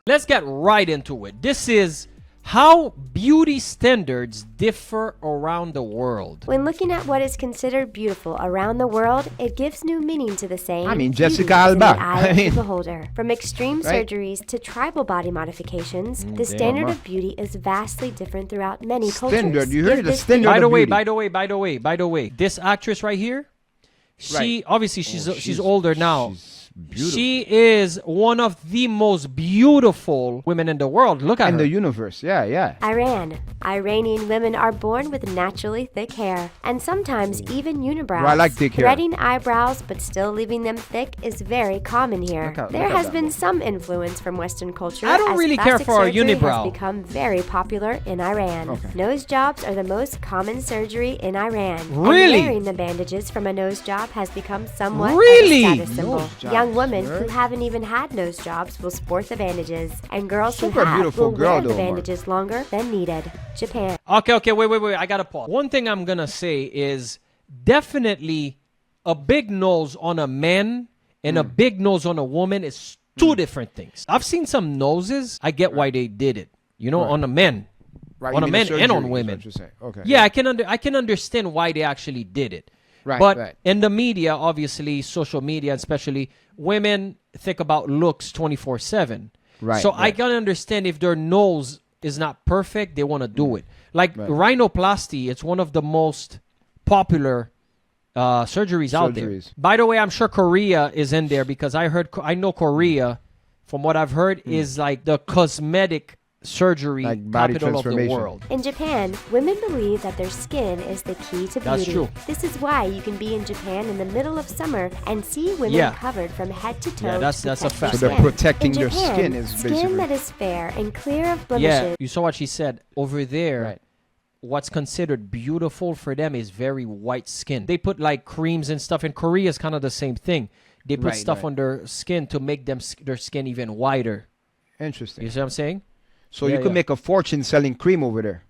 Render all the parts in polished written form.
Let's get right into it. This is how beauty standards differ around the world. When looking at what is considered beautiful around the world, it gives new meaning to the saying. I mean, Jessica beauty is in Alba. the eye of the beholder. From extreme surgeries to tribal body modifications, the standard of beauty is vastly different throughout many cultures. You heard the standard By of the way, beauty. by the way, this actress right here, she obviously she's older now. She's beautiful. She is one of the most beautiful women in the world. Look at her. In the universe, yeah. Iran. Iranian women are born with naturally thick hair, and sometimes even unibrows. Well, I like thick hair. Threading eyebrows but still leaving them thick is very common here. There has been some influence from Western culture. I don't really care for a unibrow. Has become very popular in Iran. Nose jobs are the most common surgery in Iran. Really? And wearing the bandages from a nose job has become somewhat Really? of a status symbol. Young women who haven't even had nose jobs will sport the bandages, and girls who have will wear the bandages longer than needed. Japan. Okay, wait. I gotta pause. One thing I'm gonna say is definitely a big nose on a man and a big nose on a woman is two different things. I've seen some noses. I get why they did it. You know, on a man, on a man and on women. Okay. Yeah, I can understand why they actually did it. But in the media, obviously, social media, especially, women think about looks 24/7. So I can understand if their nose is not perfect, they want to do it. Like rhinoplasty, it's one of the most popular surgeries out there. By the way, I'm sure Korea is in there because I know Korea, from what I've heard, is like the cosmetic surgery capital of the world. In Japan, women believe that their skin is the key to beauty. That's true. This is why you can be in Japan in the middle of summer and see women covered from head to toe. Yeah, that's a fact. So they're protecting their skin is basically. Skin that is fair and clear of blemishes. Yeah, you saw what she said. Over there, what's considered beautiful for them is very white skin. They put like creams and stuff. In Korea, it's kind of the same thing. They put stuff on their skin to make their skin even whiter. Interesting. You see what I'm saying? So you could make a fortune selling cream over there.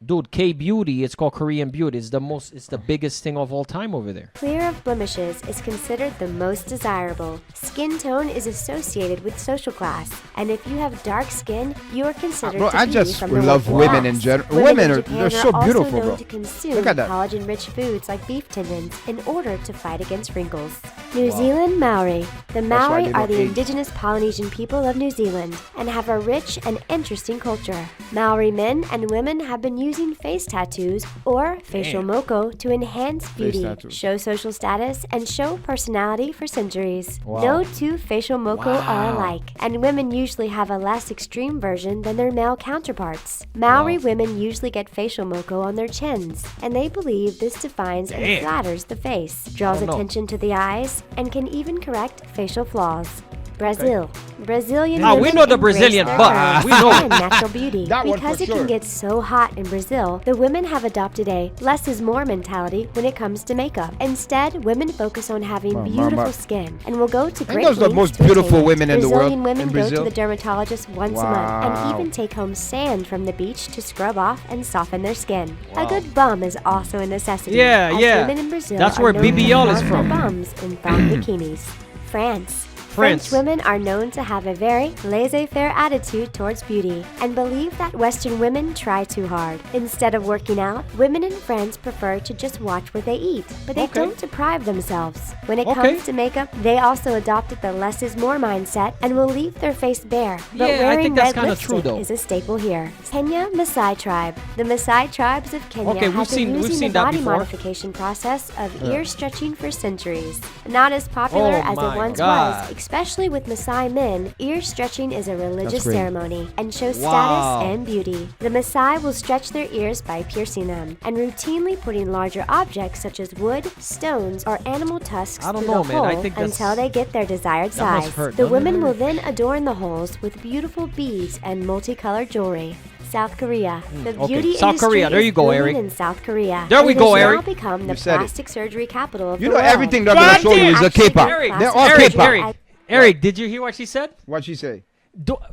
Dude, K-beauty, it's called Korean beauty. It's the biggest thing of all time over there. Clear of blemishes is considered the most desirable. Skin tone is associated with social class, and if you have dark skin, you are considered to I be just from the love working women class. in general. Women in They're Japan so are beautiful, also known bro. to consume Look at that. collagen-rich foods like beef tendons in order to fight against wrinkles. New Zealand Maori. The Maori are the indigenous Polynesian people of New Zealand and have a rich and interesting culture. Maori men and women have been using face tattoos or facial moko to enhance beauty, show social status, and show personality for centuries. No two facial moko are alike, and women usually have a less extreme version than their male counterparts. Maori women usually get facial moko on their chins, and they believe this defines and flatters the face, draws attention to the eyes, and can even correct facial flaws. Brazil. Brazilian women we know the embrace Brazilian, their but curves we know and natural beauty. Because it can get so hot in Brazil, the women have adopted a less is more mentality when it comes to makeup. Instead, women focus on having beautiful skin and will go to great those are the most lengths to beautiful attain it. women in the world Brazilian women in go Brazil. to the dermatologist once a month and even take home sand from the beach to scrub off and soften their skin. A good bum is also a necessity. as women in Brazil That's are where known to BBL is flaunt from. their bums in thong bikinis. France. French women are known to have a very laissez-faire attitude towards beauty and believe that Western women try too hard. Instead of working out, women in France prefer to just watch what they eat, but they don't deprive themselves. When it comes to makeup, they also adopted the less is more mindset and will leave their face bare, but wearing red lipstick is a staple here. Kenya Maasai tribe. The Maasai tribes of Kenya have been using the body modification process of ear stretching for centuries. Not as popular as it once was, especially with Maasai men, ear stretching is a religious ceremony and shows status and beauty. The Maasai will stretch their ears by piercing them and routinely putting larger objects such as wood, stones, or animal tusks through the hole until they get their desired size. The women will then adorn the holes with beautiful beads and multicolored jewelry. South Korea. The beauty industry is booming in South Korea. There we go, Eric. It has now become the plastic surgery capital of the You know world. everything they're going to show you is a K-pop. They're all K-pop. Eric, did you hear what she said? What'd she say?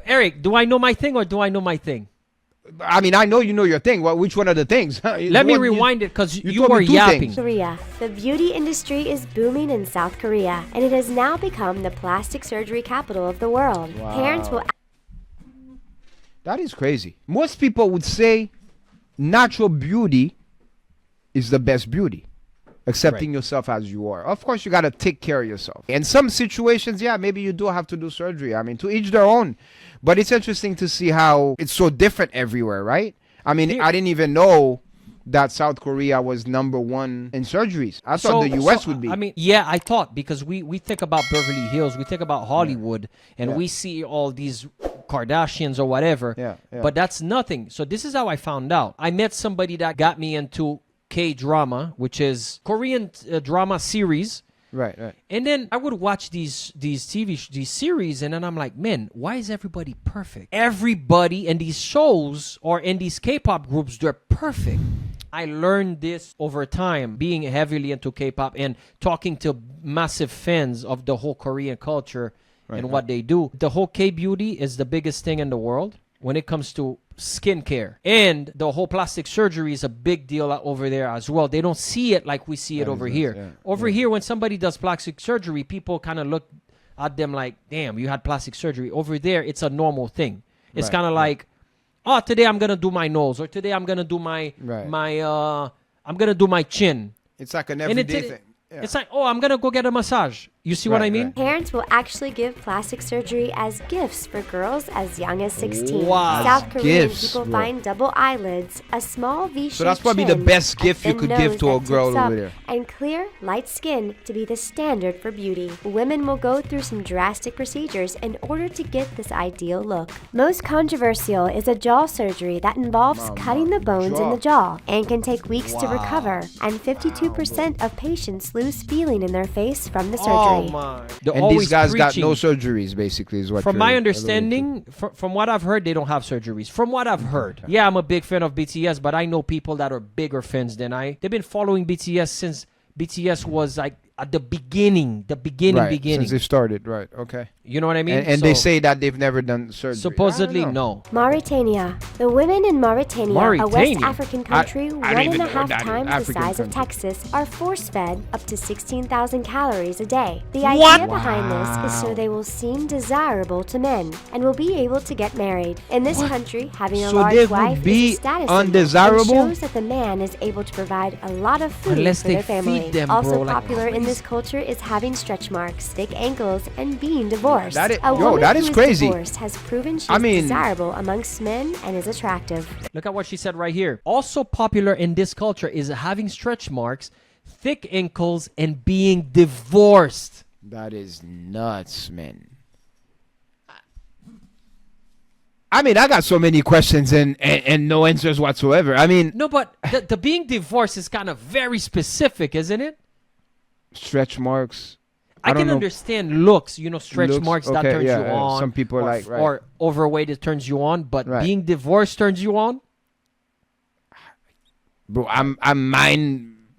Eric, do I know my thing or do I know my thing? I mean, I know you know your thing. Well, which one are the things? Let me rewind it because you were yapping. Korea. The beauty industry is booming in South Korea, and it has now become the plastic surgery capital of the world. Wow. Parents will... That is crazy. Most people would say natural beauty is the best beauty. Accepting yourself as you are. Of course, you got to take care of yourself. In some situations, yeah, maybe you do have to do surgery. I mean, to each their own. But it's interesting to see how it's so different everywhere, right? I mean, I didn't even know that South Korea was #1 in surgeries. I thought the U.S. would be. I mean, yeah, I thought, because we think about Beverly Hills, we think about Hollywood, and we see all these Kardashians or whatever. But that's nothing. So this is how I found out. I met somebody that got me into K-drama, which is Korean drama series. Right. And then I would watch these series, and then I'm like, man, why is everybody perfect? Everybody in these shows or in these K-pop groups, they're perfect. I learned this over time, being heavily into K-pop and talking to massive fans of the whole Korean culture and what they do. The whole K-beauty is the biggest thing in the world when it comes to skincare, and the whole plastic surgery is a big deal over there as well. They don't see it like we see it over here. Over here, when somebody does plastic surgery, people kind of look at them like, damn, you had plastic surgery. Over there, it's a normal thing. It's kind of like, oh, today I'm gonna do my nose, or today I'm gonna do my I'm gonna do my chin. It's like an everyday thing. It's like, oh, I'm gonna go get a massage. You see what I mean? Parents will actually give plastic surgery as gifts for girls as young as 16. Wow. South Korean people find double eyelids, a small V-shaped So that's probably the best gift you could give to a girl over there. And clear, light skin to be the standard for beauty. Women will go through some drastic procedures in order to get this ideal look. Most controversial is a jaw surgery that involves cutting the bones in the jaw and can take weeks to recover. And 52% of patients lose feeling in their face from the surgery. And these guys got no surgeries, basically, is what. From my understanding, from what I've heard, they don't have surgeries. From what I've heard, yeah, I'm a big fan of BTS, but I know people that are bigger fans than I. They've been following BTS since BTS was like at the beginning. Since they started, right? Okay. You know what I mean? And they say that they've never done surgery. Supposedly, no. Mauritania. The women in Mauritania, a West African country 1.5 times the size of Texas, are force-fed up to 16,000 calories a day. The idea behind this is so they will seem desirable to men and will be able to get married. In this country, having a large wife is a status symbol and shows that the man is able to provide a lot of food for their family. Also popular in this culture is having stretch marks, thick ankles, and being divorced. That is crazy. Divorced has proven she's desirable amongst men and is attractive. Look at what she said right here. Also popular in this culture is having stretch marks, thick ankles, and being divorced. That is nuts, man. I mean, I got so many questions and no answers whatsoever. I mean, no, but the being divorced is kind of very specific, isn't it? Stretch marks. I can understand looks, stretch marks that turns you on. Some people or overweight, it turns you on, but being divorced turns you on. Bro,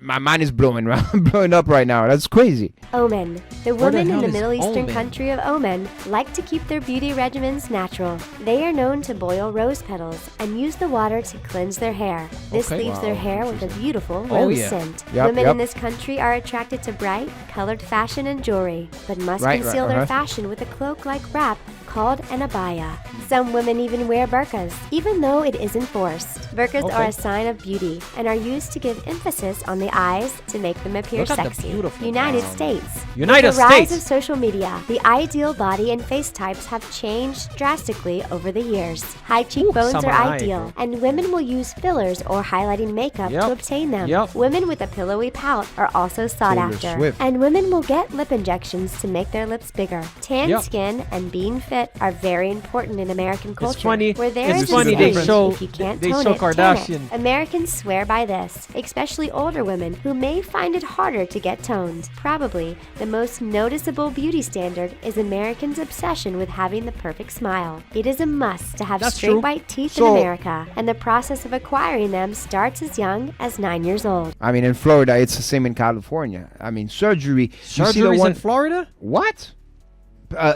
my mind is blowing up right now. That's crazy. Oman. The women in the Middle Eastern country of Oman like to keep their beauty regimens natural. They are known to boil rose petals and use the water to cleanse their hair. This leaves their hair with a beautiful rose scent. Women in this country are attracted to bright, colored fashion and jewelry, but must conceal their fashion with a cloak-like wrap called an abaya. Some women even wear burqas, even though it isn't forced. Burqas are a sign of beauty and are used to give emphasis on the eyes to make them appear sexy. United States. With the rise of social media, the ideal body and face types have changed drastically over the years. High cheekbones are ideal, and women will use fillers or highlighting makeup to obtain them. Women with a pillowy pout are also sought after. And women will get lip injections to make their lips bigger. Tan skin and being fit are very important in American culture. It's funny. Where there is funny. A if you can't tone it, Kardashian. tan it. Americans swear by this, especially older women who may find it harder to get toned. Probably the most noticeable beauty standard is Americans' obsession with having the perfect smile. It is a must to have straight white teeth in America, and the process of acquiring them starts as young as 9 years old. I mean, in Florida, it's the same in California. I mean, surgery. Surgery's in Florida? What?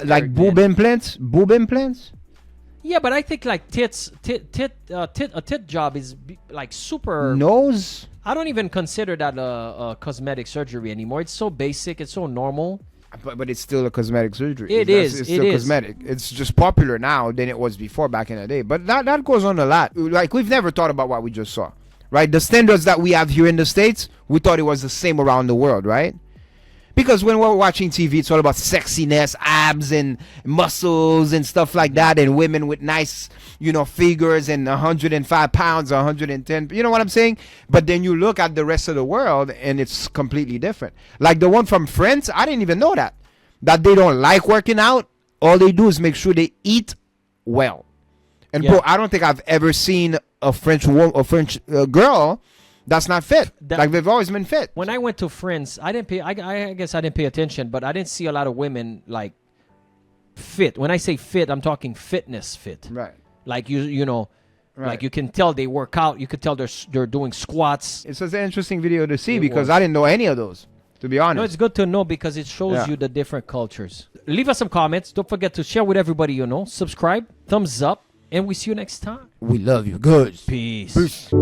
Like boob implants? Boob implants? Yeah, but I think like a tit job is like super. Nose. I don't even consider that a cosmetic surgery anymore. It's so basic. It's so normal. But it's still a cosmetic surgery. It's still cosmetic. It's just popular now than it was before back in the day. But that goes on a lot. Like, we've never thought about what we just saw, right? The standards that we have here in the States, we thought it was the same around the world, right? Because when we're watching TV, it's all about sexiness, abs and muscles and stuff like that, and women with nice, figures and 105 pounds, 110. You know what I'm saying? But then you look at the rest of the world, and it's completely different. Like the one from France, I didn't even know that they don't like working out. All they do is make sure they eat well. And bro, I don't think I've ever seen a French girl that's not fit. Like, they've always been fit. When I went to France, I didn't pay. I guess I didn't pay attention, but I didn't see a lot of women like fit. When I say fit, I'm talking fitness fit. Right. Like like you can tell they work out. You could tell they're doing squats. It's such an interesting video to see because I didn't know any of those, to be honest. No, it's good to know because it shows you the different cultures. Leave us some comments. Don't forget to share with everybody you know. Subscribe, thumbs up, and we see you next time. We love you. Good. Peace.